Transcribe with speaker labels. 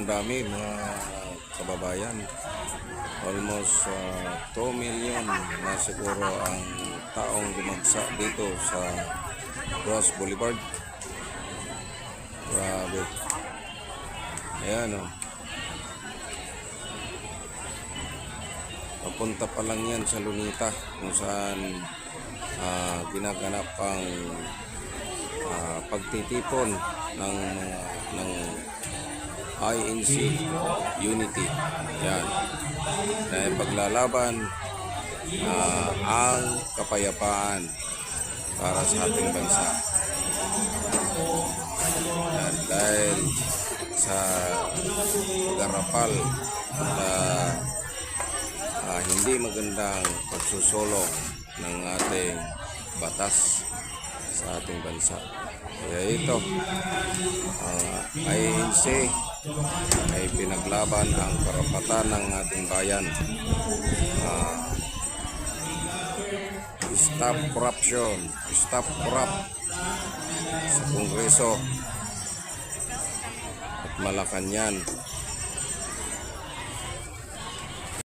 Speaker 1: sobrang dami mga kababayan. Almost 2 million na siguro ang taong dumagsa dito sa Ross Boulevard. Grabe. Ayan o. Papunta pa lang yan sa Lunita kung saan ginaganap ang pagtitipon ng INC Unity. Yan. Dahil paglalaban ang kapayapaan para sa ating bansa. Yan. Dahil sa garapal na hindi magandang pagsusulong ng ating batas sa ating bansa. Kaya ito, INC ay pinaglaban ang karapatan ng ating bayan. Stop corruption, stop corrupt sa Kongreso at Malacanang.